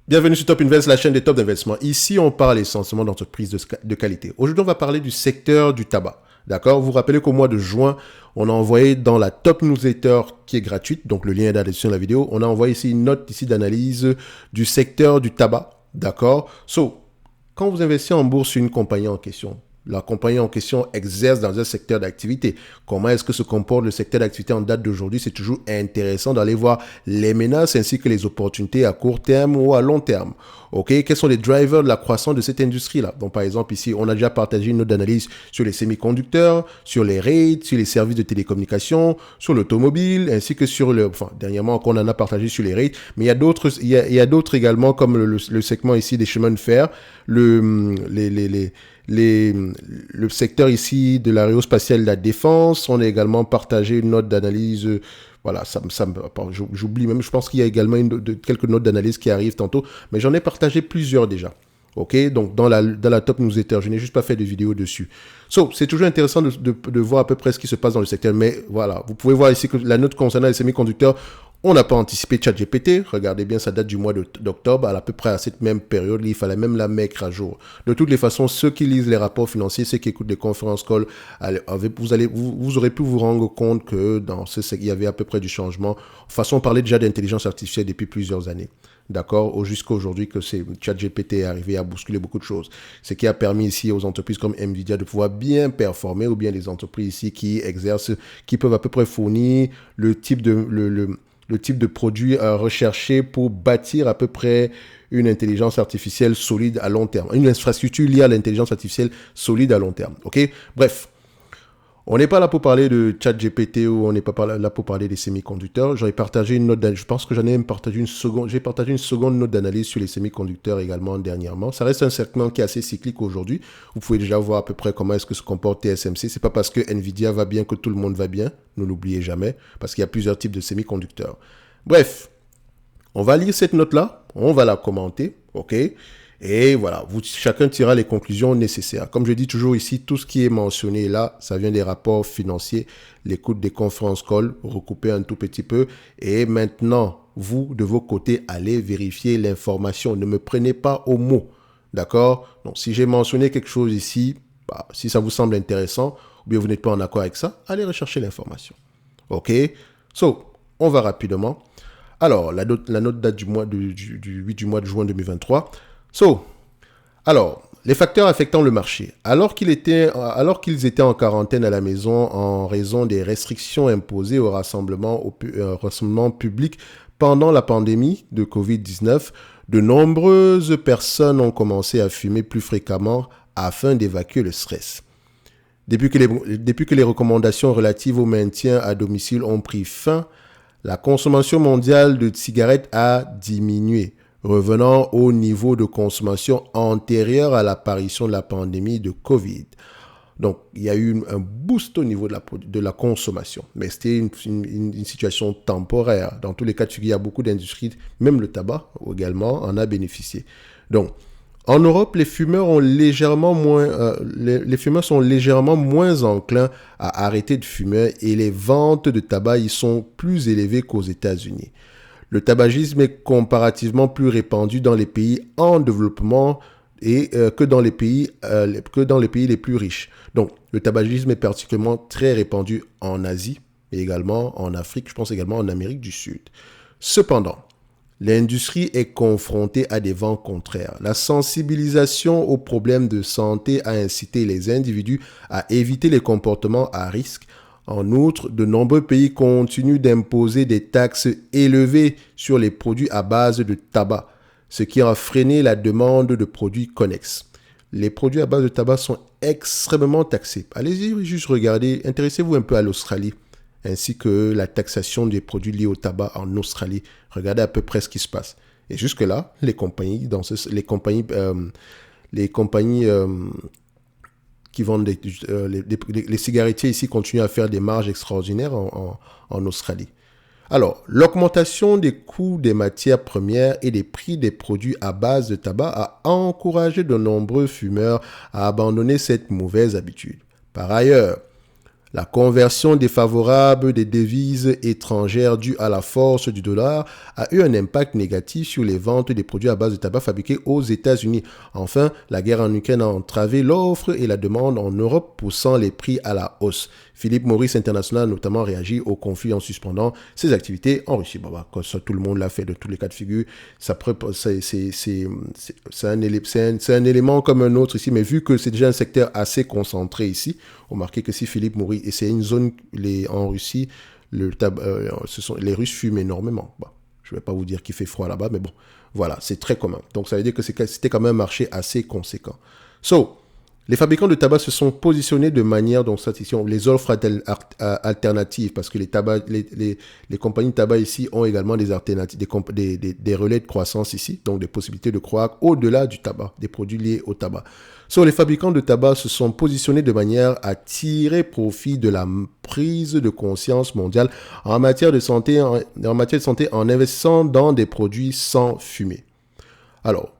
Bienvenue sur Top Invest, la chaîne des top d'investissement. Ici, on parle essentiellement d'entreprises de qualité. Aujourd'hui, on va parler du secteur du tabac. D'accord? Vous vous rappelez qu'au mois de juin, on a envoyé dans la Top Newsletter qui est gratuite, donc le lien est dans la description de la vidéo, on a envoyé ici une note ici d'analyse du secteur du tabac. D'accord? Quand vous investissez en bourse sur une compagnie en question, la compagnie en question exerce dans un secteur d'activité. Comment est-ce que se comporte le secteur d'activité en date d'aujourd'hui? C'est toujours intéressant d'aller voir les menaces ainsi que les opportunités à court terme ou à long terme. OK? Quels sont les drivers de la croissance de cette industrie-là? Donc, par exemple, ici, on a déjà partagé une note d'analyse sur les semi-conducteurs, sur les rates, sur les services de télécommunication, sur l'automobile, ainsi que sur le, enfin, dernièrement, on en a partagé sur les rates, mais il y a d'autres également, comme le segment ici des chemins de fer, le secteur ici de l'aérospatiale et de la défense. On a également partagé une note d'analyse. Voilà, j'oublie même, je pense qu'il y a également quelques notes d'analyse qui arrivent tantôt, mais j'en ai partagé plusieurs déjà. OK, donc dans la top newsletter, je n'ai juste pas fait de vidéo dessus. C'est toujours intéressant de voir à peu près ce qui se passe dans le secteur, mais voilà, vous pouvez voir ici que la note concernant les semi-conducteurs, on n'a pas anticipé ChatGPT. Regardez bien, ça date du mois d'octobre, à peu près à cette même période, il fallait même la mettre à jour. De toutes les façons, ceux qui lisent les rapports financiers, ceux qui écoutent les conférences calls, vous aurez pu vous rendre compte que il y avait à peu près du changement. De toute façon, on parlait déjà d'intelligence artificielle depuis plusieurs années. D'accord, jusqu'à aujourd'hui que ChatGPT est arrivé à bousculer beaucoup de choses. Ce qui a permis ici aux entreprises comme Nvidia de pouvoir bien performer, ou bien les entreprises ici qui exercent, qui peuvent à peu près fournir le type de produit recherché pour bâtir à peu près une intelligence artificielle solide à long terme. Une infrastructure liée à l'intelligence artificielle solide à long terme. OK? Bref. On n'est pas là pour parler de ChatGPT ou on n'est pas là pour parler des semi-conducteurs. J'aurais partagé une note d'analyse. Je pense que j'en ai même partagé une seconde. J'ai partagé une seconde note d'analyse sur les semi-conducteurs également dernièrement. Ça reste un segment qui est assez cyclique aujourd'hui. Vous pouvez déjà voir à peu près comment est-ce que se comporte TSMC. C'est pas parce que Nvidia va bien que tout le monde va bien. Ne l'oubliez jamais. Parce qu'il y a plusieurs types de semi-conducteurs. Bref. On va lire cette note-là. On va la commenter. OK? Et voilà, chacun tirera les conclusions nécessaires. Comme je dis toujours ici, tout ce qui est mentionné là, ça vient des rapports financiers, l'écoute des conférences call, recouper un tout petit peu. Et maintenant, vous, de vos côtés, allez vérifier l'information. Ne me prenez pas au mot. D'accord? Donc, si j'ai mentionné quelque chose ici, si ça vous semble intéressant, ou bien vous n'êtes pas en accord avec ça, allez rechercher l'information. OK? On va rapidement. Alors, la note date du 8 du mois de juin 2023. Alors, les facteurs affectant le marché. Alors qu'ils étaient en quarantaine à la maison en raison des restrictions imposées au rassemblement public pendant la pandémie de Covid-19, de nombreuses personnes ont commencé à fumer plus fréquemment afin d'évacuer le stress. Depuis que les recommandations relatives au maintien à domicile ont pris fin, la consommation mondiale de cigarettes a diminué, revenant au niveau de consommation antérieur à l'apparition de la pandémie de Covid. Donc, il y a eu un boost au niveau de la consommation. Mais c'était une situation temporaire. Dans tous les cas, il y a beaucoup d'industries, même le tabac également, en a bénéficié. Donc, en Europe, les fumeurs sont légèrement moins enclins à arrêter de fumer et les ventes de tabac y sont plus élevées qu'aux États-Unis. Le tabagisme est comparativement plus répandu dans les pays en développement que dans les pays les plus riches. Donc, le tabagisme est particulièrement très répandu en Asie et également en Afrique, je pense également en Amérique du Sud. Cependant, l'industrie est confrontée à des vents contraires. La sensibilisation aux problèmes de santé a incité les individus à éviter les comportements à risque. En outre, de nombreux pays continuent d'imposer des taxes élevées sur les produits à base de tabac, ce qui a freiné la demande de produits connexes. Les produits à base de tabac sont extrêmement taxés. Allez-y, juste regardez, intéressez-vous un peu à l'Australie, ainsi que la taxation des produits liés au tabac en Australie. Regardez à peu près ce qui se passe. Et jusque-là, les compagnies qui vendent les cigarettiers ici continuent à faire des marges extraordinaires en Australie. Alors, l'augmentation des coûts des matières premières et des prix des produits à base de tabac a encouragé de nombreux fumeurs à abandonner cette mauvaise habitude. Par ailleurs, La conversion défavorable des devises étrangères due à la force du dollar a eu un impact négatif sur les ventes des produits à base de tabac fabriqués aux États-Unis. Enfin, la guerre en Ukraine a entravé l'offre et la demande en Europe, poussant les prix à la hausse. Philip Morris International a notamment réagi au conflit en suspendant ses activités en Russie. Comme ça, tout le monde l'a fait de tous les cas de figure. C'est un élément comme un autre ici, mais vu que c'est déjà un secteur assez concentré ici, remarquez que si Philip Morris, et c'est une zone en Russie, les Russes fument énormément. Je ne vais pas vous dire qu'il fait froid là-bas, mais bon, voilà, c'est très commun. Donc ça veut dire que c'était quand même un marché assez conséquent. Les fabricants de tabac se sont positionnés de manière dont les offres alternatives, parce que les compagnies de tabac ici ont également des alternatives, des relais de croissance ici, donc des possibilités de croître au-delà du tabac, des produits liés au tabac. Les fabricants de tabac se sont positionnés de manière à tirer profit de la prise de conscience mondiale en matière de santé en investissant dans des produits sans fumée. Alors,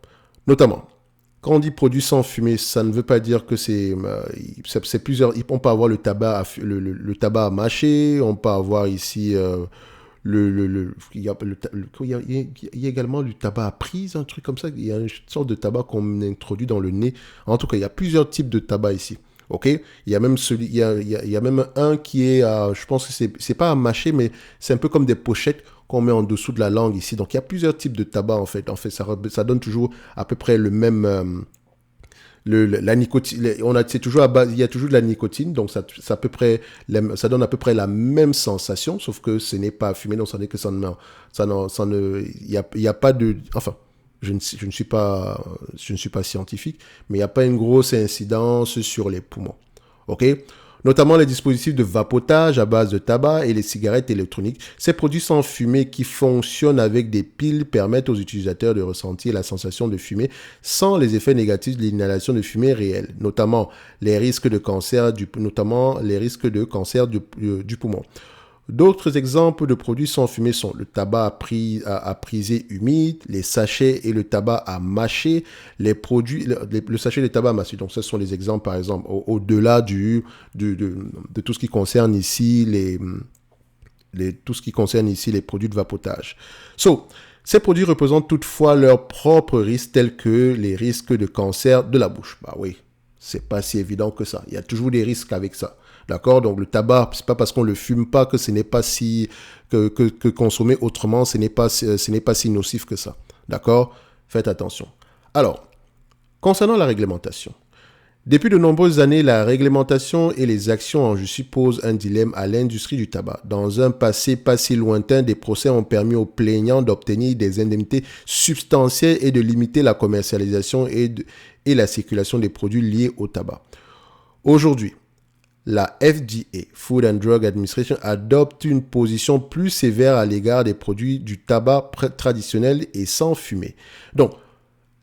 notamment, quand on dit produit sans fumée, ça ne veut pas dire que c'est plusieurs. On peut avoir le tabac à mâcher, on peut avoir ici il y a également du tabac à prise, un truc comme ça. Il y a une sorte de tabac qu'on introduit dans le nez. En tout cas, il y a plusieurs types de tabac ici. Ok, il y a même il y a même un qui est, je pense que c'est pas à mâcher, mais c'est un peu comme des pochettes qu'on met en dessous de la langue ici. Donc il y a plusieurs types de tabac en fait. Ça donne toujours à peu près le même. La nicotine, c'est toujours à base, il y a toujours de la nicotine, donc ça donne à peu près la même sensation, sauf que ce n'est pas fumé, donc ça n'est que il y a pas de, enfin, je ne suis pas scientifique, mais il n'y a pas une grosse incidence sur les poumons. Ok? Notamment les dispositifs de vapotage à base de tabac et les cigarettes électroniques. Ces produits sans fumée qui fonctionnent avec des piles permettent aux utilisateurs de ressentir la sensation de fumée sans les effets négatifs de l'inhalation de fumée réelle, notamment les risques de cancer du poumon. D'autres exemples de produits sans fumée sont le tabac à priser humide, les sachets et le tabac à mâcher, le sachet de tabac à mâcher. Donc, ce sont les exemples, par exemple, au-delà de tout ce qui concerne ici les produits de vapotage. Ces produits représentent toutefois leurs propres risques, tels que les risques de cancer de la bouche. Oui, c'est pas si évident que ça. Il y a toujours des risques avec ça. D'accord? Donc le tabac, c'est pas parce qu'on le fume pas que ce n'est pas que consommer autrement, ce n'est pas si nocif que ça. D'accord? Faites attention. Alors, concernant la réglementation. Depuis de nombreuses années, la réglementation et les actions en justice posent un dilemme à l'industrie du tabac. Dans un passé pas si lointain, des procès ont permis aux plaignants d'obtenir des indemnités substantielles et de limiter la commercialisation et la circulation des produits liés au tabac. Aujourd'hui, la FDA, Food and Drug Administration, adopte une position plus sévère à l'égard des produits du tabac traditionnel et sans fumée. Donc,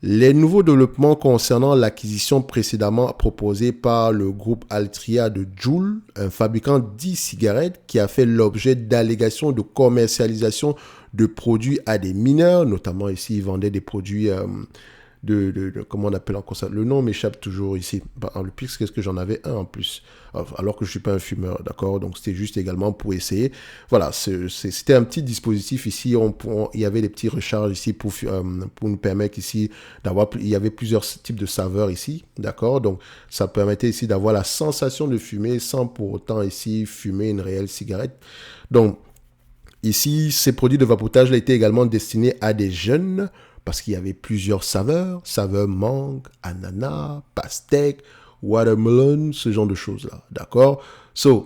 les nouveaux développements concernant l'acquisition précédemment proposée par le groupe Altria de Juul, un fabricant d'e-cigarettes qui a fait l'objet d'allégations de commercialisation de produits à des mineurs, notamment ici, ils vendaient des produits comment on appelle encore ça, le nom m'échappe toujours ici. Le pire, c'est que j'en avais un en plus, alors que je ne suis pas un fumeur, d'accord, donc c'était juste également pour essayer. Voilà, c'était un petit dispositif ici, il y avait des petits recharges ici pour nous permettre ici il y avait plusieurs types de saveurs ici, d'accord, donc ça permettait ici d'avoir la sensation de fumer sans pour autant ici fumer une réelle cigarette. Donc ici, ces produits de vapotage étaient également destinés à des jeunes, parce qu'il y avait plusieurs saveurs mangue, ananas, pastèque, watermelon, ce genre de choses-là, d'accord? C'est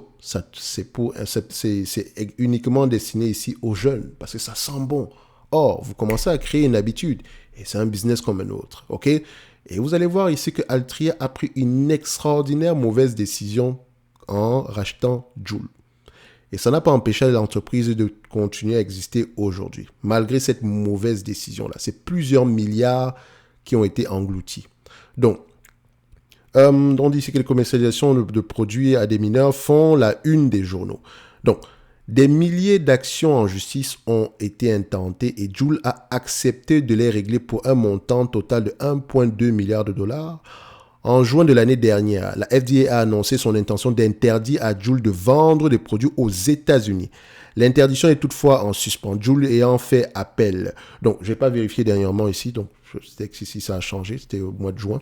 uniquement destiné ici aux jeunes, parce que ça sent bon. Or, vous commencez à créer une habitude, et c'est un business comme un autre, ok? Et vous allez voir ici que Altria a pris une extraordinaire mauvaise décision en rachetant Juul. Et ça n'a pas empêché l'entreprise de continuer à exister aujourd'hui, malgré cette mauvaise décision-là. C'est plusieurs milliards qui ont été engloutis. Donc, on dit ici que les commercialisations de produits à des mineurs font la une des journaux. Donc, des milliers d'actions en justice ont été intentées et Juul a accepté de les régler pour un montant total de 1,2 milliard de dollars. En juin de l'année dernière, la FDA a annoncé son intention d'interdire à Juul de vendre des produits aux États-Unis. L'interdiction est toutefois en suspens, Juul ayant fait appel. Donc, je n'ai pas vérifié dernièrement ici, donc je sais que si ça a changé, c'était au mois de juin.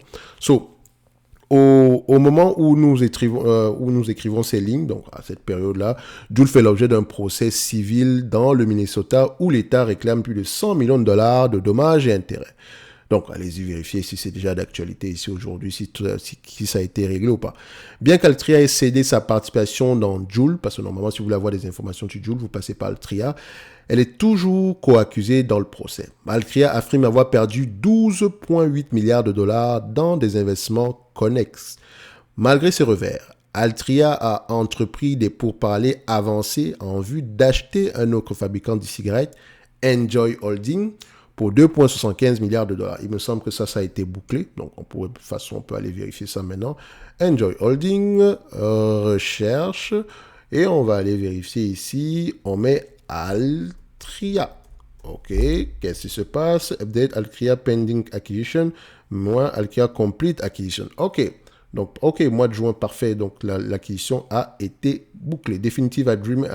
Au moment où nous écrivons ces lignes, donc à cette période-là, Juul fait l'objet d'un procès civil dans le Minnesota où l'État réclame plus de 100 millions de dollars de dommages et intérêts. Donc, allez-y vérifier si c'est déjà d'actualité ici aujourd'hui, si ça a été réglé ou pas. Bien qu'Altria ait cédé sa participation dans Juul, parce que normalement, si vous voulez avoir des informations sur Juul, vous passez par Altria, elle est toujours co-accusée dans le procès. Altria affirme avoir perdu 12,8 milliards de dollars dans des investissements connexes. Malgré ces revers, Altria a entrepris des pourparlers avancés en vue d'acheter un autre fabricant de cigarettes, Enjoy Holding, pour 2,75 milliards de dollars. Il me semble que ça a été bouclé. Donc, de toute façon, on peut aller vérifier ça maintenant. Enjoy Holding, recherche, et on va aller vérifier ici. On met Altria. OK. Qu'est-ce qui se passe? Update Altria Pending Acquisition. Moi, Altria Complete Acquisition. OK. Donc, OK, mois de juin, parfait. Donc, l'acquisition a été bouclée. Definitive Agreement.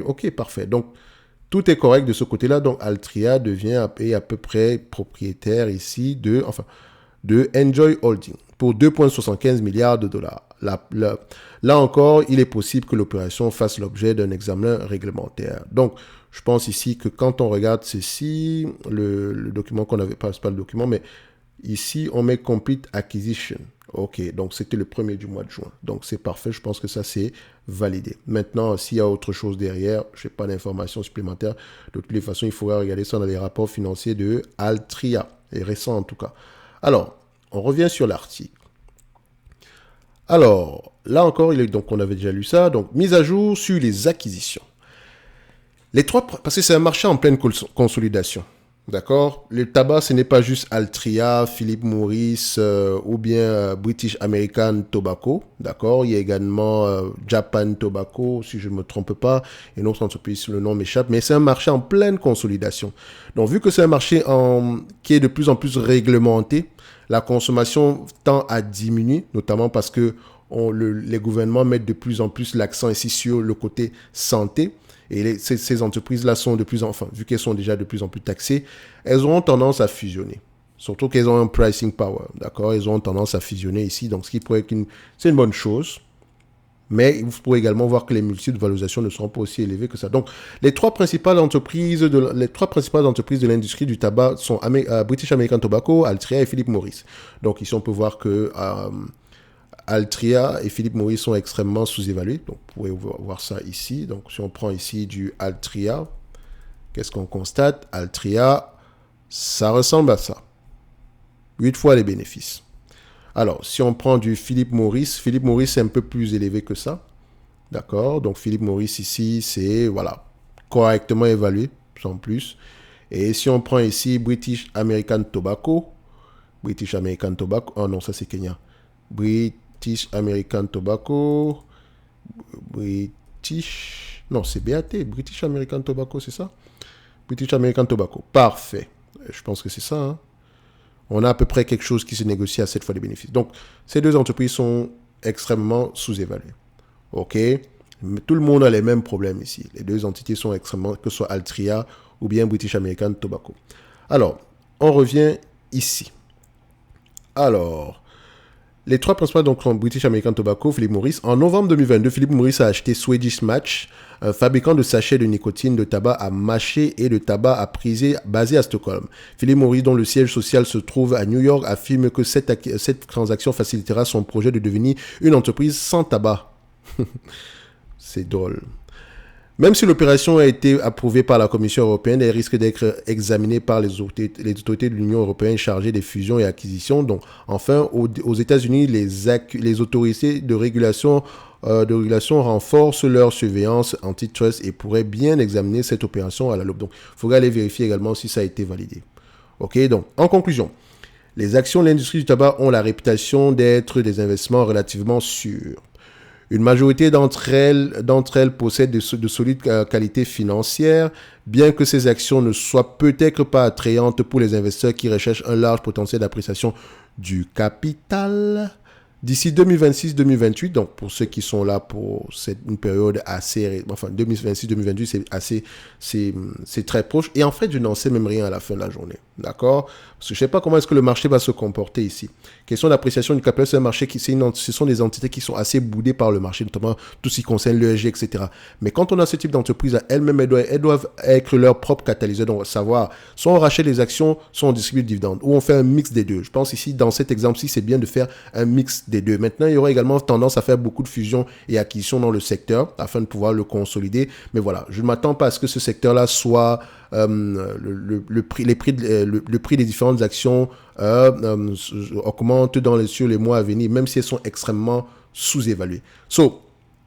OK, parfait. Donc, tout est correct de ce côté-là. Donc, Altria devient à peu près propriétaire ici de Enjoy Holding pour 2,75 milliards de dollars. Là encore, il est possible que l'opération fasse l'objet d'un examen réglementaire. Donc, je pense ici que quand on regarde ceci, le document qu'on avait, pas le document, mais ici, on met Complete Acquisition. OK, donc c'était le 1er du mois de juin. Donc, c'est parfait. Je pense que ça, c'est validé. Maintenant, s'il y a autre chose derrière, je n'ai pas d'informations supplémentaires. De toutes les façons, il faudra regarder ça dans les rapports financiers de Altria, et récents en tout cas. Alors, on revient sur l'article. Alors, là encore, donc on avait déjà lu ça. Donc, mise à jour sur les acquisitions. Parce que c'est un marché en pleine consolidation. D'accord? Le tabac, ce n'est pas juste Altria, Philip Morris ou bien British American Tobacco. D'accord? Il y a également Japan Tobacco, si je ne me trompe pas. Une autre entreprise, le nom m'échappe. Mais c'est un marché en pleine consolidation. Donc, vu que c'est un marché qui est de plus en plus réglementé, la consommation tend à diminuer, notamment parce que les gouvernements mettent de plus en plus l'accent ici sur le côté santé. Et ces entreprises-là sont vu qu'elles sont déjà de plus en plus taxées, elles auront tendance à fusionner. Surtout qu'elles ont un pricing power, d'accord? Elles auront tendance à fusionner ici, donc ce qui pourrait être c'est une bonne chose. Mais vous pourrez également voir que les multiples de valorisation ne seront pas aussi élevés que ça. Donc, les trois principales entreprises de l'industrie du tabac sont British American Tobacco, Altria et Philip Morris. Donc, ici, on peut voir que Altria et Philip Morris sont extrêmement sous-évalués. Donc, vous pouvez voir ça ici. Donc, si on prend ici du Altria, qu'est-ce qu'on constate? Altria, ça ressemble à ça. 8 fois les bénéfices. Alors, si on prend du Philip Morris c'est un peu plus élevé que ça. D'accord? Donc, Philip Morris ici, c'est, correctement évalué, sans plus. Et si on prend ici British American Tobacco, oh non, ça c'est Kenya. British American Tobacco, non, c'est BAT, British American Tobacco, c'est ça? British American Tobacco, parfait. Je pense que c'est ça, hein? On a à peu près quelque chose qui se négocie à 7 fois les bénéfices. Donc, ces deux entreprises sont extrêmement sous-évaluées. OK? Mais tout le monde a les mêmes problèmes ici. Les deux entités sont extrêmement, que ce soit Altria ou bien British American Tobacco. Alors, on revient ici. Alors, les trois principales, donc, sont British American Tobacco, Philip Morris. En novembre 2022, Philip Morris a acheté Swedish Match, un fabricant de sachets de nicotine, de tabac à mâcher et de tabac à priser basé à Stockholm. Philip Morris, dont le siège social se trouve à New York, affirme que cette transaction facilitera son projet de devenir une entreprise sans tabac. C'est drôle. Même si l'opération a été approuvée par la Commission européenne, elle risque d'être examinée par les autorités de l'Union européenne chargées des fusions et acquisitions. Donc, enfin, aux États-Unis, les autorités de régulation renforcent leur surveillance antitrust et pourraient bien examiner cette opération à la loupe. Donc, il faudra aller vérifier également si ça a été validé. OK, donc, en conclusion, les actions de l'industrie du tabac ont la réputation d'être des investissements relativement sûrs. Une majorité d'entre elles possèdent de solides qualités financières, bien que ces actions ne soient peut-être pas attrayantes pour les investisseurs qui recherchent un large potentiel d'appréciation du capital. D'ici 2026-2028, donc pour ceux qui sont là pour une période assez... Enfin, 2026-2028, c'est très proche. Et en fait, je n'en sais même rien à la fin de la journée. D'accord? Parce que je ne sais pas comment est-ce que le marché va se comporter ici. Question d'appréciation du capital, c'est un marché ce sont des entités qui sont assez boudées par le marché, notamment tout ce qui concerne l'ESG, etc. Mais quand on a ce type d'entreprise, elles-mêmes, elles doivent être leur propre catalyseur. Donc, savoir, soit on rachète les actions, soit on distribue le dividende, ou on fait un mix des deux. Je pense ici, dans cet exemple-ci, c'est bien de faire un mix des deux. Maintenant, il y aura également tendance à faire beaucoup de fusions et acquisitions dans le secteur afin de pouvoir le consolider. Mais voilà, je ne m'attends pas à ce que ce secteur-là soit le prix des différentes actions augmente sur les mois à venir, même si elles sont extrêmement sous-évaluées.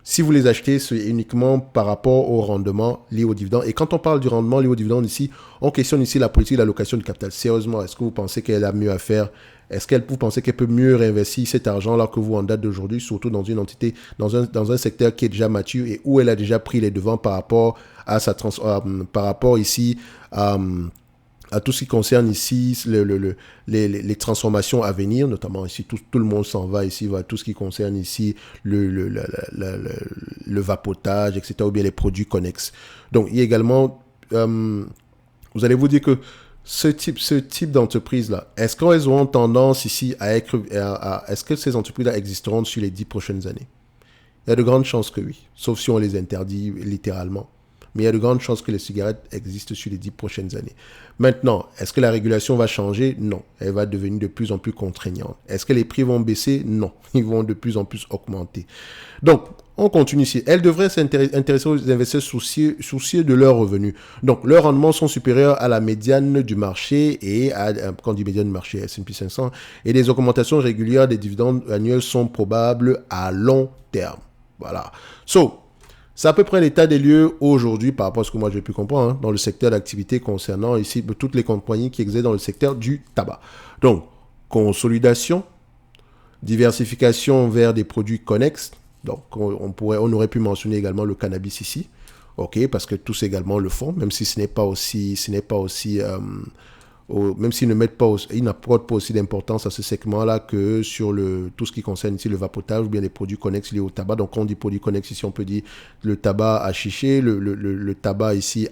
Si vous les achetez, c'est uniquement par rapport au rendement lié au dividende. Et quand on parle du rendement lié au dividende ici, on questionne ici la politique d'allocation du capital. Sérieusement, est-ce que vous pensez qu'elle a mieux à faire? Est-ce que vous pensez qu'elle peut mieux réinvestir cet argent-là que vous en date d'aujourd'hui, surtout dans une entité, dans un secteur qui est déjà mature et où elle a déjà pris les devants par rapport à ici à tout ce qui concerne ici les transformations à venir, notamment ici, tout le monde s'en va ici, tout ce qui concerne ici le vapotage, etc., ou bien les produits connexes. Donc, il y a également, vous allez vous dire que ce type d'entreprise-là, est-ce qu'elles auront tendance ici est-ce que ces entreprises-là existeront sur les 10 prochaines années? Il y a de grandes chances que oui, sauf si on les interdit littéralement. Mais il y a de grandes chances que les cigarettes existent sur les 10 prochaines années. Maintenant, est-ce que la régulation va changer? Non. Elle va devenir de plus en plus contraignante. Est-ce que les prix vont baisser? Non. Ils vont de plus en plus augmenter. Donc, on continue ici. Elles devraient s'intéresser aux investisseurs soucieux de leurs revenus. Donc, leurs rendements sont supérieurs à la médiane du marché et quand on dit médiane du marché, S&P 500, et des augmentations régulières des dividendes annuels sont probables à long terme. Voilà. C'est à peu près l'état des lieux aujourd'hui par rapport à ce que moi j'ai pu comprendre dans le secteur d'activité concernant ici toutes les compagnies qui exercent dans le secteur du tabac. Donc, consolidation, diversification vers des produits connexes. Donc, on aurait pu mentionner également le cannabis ici. OK, parce que tous également le font, même si ce n'est pas aussi même s'ils n'apportent pas aussi d'importance à ce segment-là que sur tout ce qui concerne ici le vapotage ou bien les produits connexes liés au tabac. Donc, quand on dit produits connexes ici, on peut dire le tabac à chicher, le tabac ici,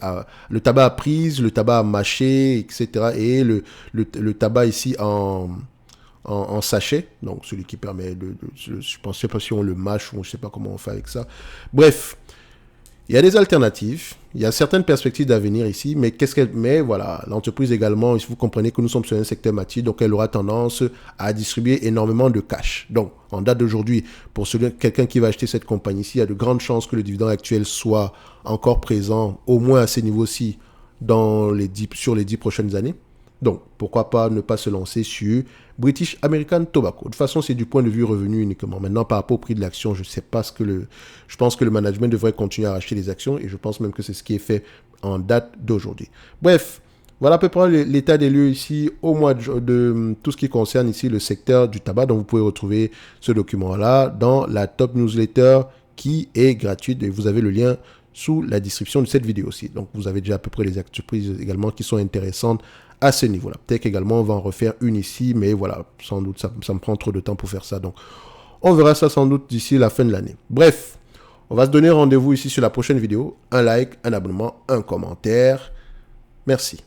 le tabac à prise, le tabac à mâcher, etc. Et le tabac ici en sachet, donc celui qui permet je ne sais pas si on le mâche ou je ne sais pas comment on fait avec ça. Bref. Il y a des alternatives, il y a certaines perspectives d'avenir ici, mais voilà, l'entreprise également, vous comprenez que nous sommes sur un secteur mature, donc elle aura tendance à distribuer énormément de cash. Donc, en date d'aujourd'hui, pour quelqu'un qui va acheter cette compagnie-ci, il y a de grandes chances que le dividende actuel soit encore présent, au moins à ces niveaux-ci, sur les 10 prochaines années. Donc, pourquoi pas ne pas se lancer sur British American Tobacco. De toute façon, c'est du point de vue revenu uniquement. Maintenant, par rapport au prix de l'action, je pense que le management devrait continuer à racheter les actions et je pense même que c'est ce qui est fait en date d'aujourd'hui. Bref, voilà à peu près l'état des lieux ici au mois de tout ce qui concerne ici le secteur du tabac. Donc, vous pouvez retrouver ce document-là dans la top newsletter qui est gratuite et vous avez le lien sous la description de cette vidéo aussi. Donc, vous avez déjà à peu près les entreprises également qui sont intéressantes à ce niveau-là. Peut-être qu'également, on va en refaire une ici, mais voilà, sans doute, ça me prend trop de temps pour faire ça. Donc, on verra ça sans doute d'ici la fin de l'année. Bref, on va se donner rendez-vous ici sur la prochaine vidéo. Un like, un abonnement, un commentaire. Merci.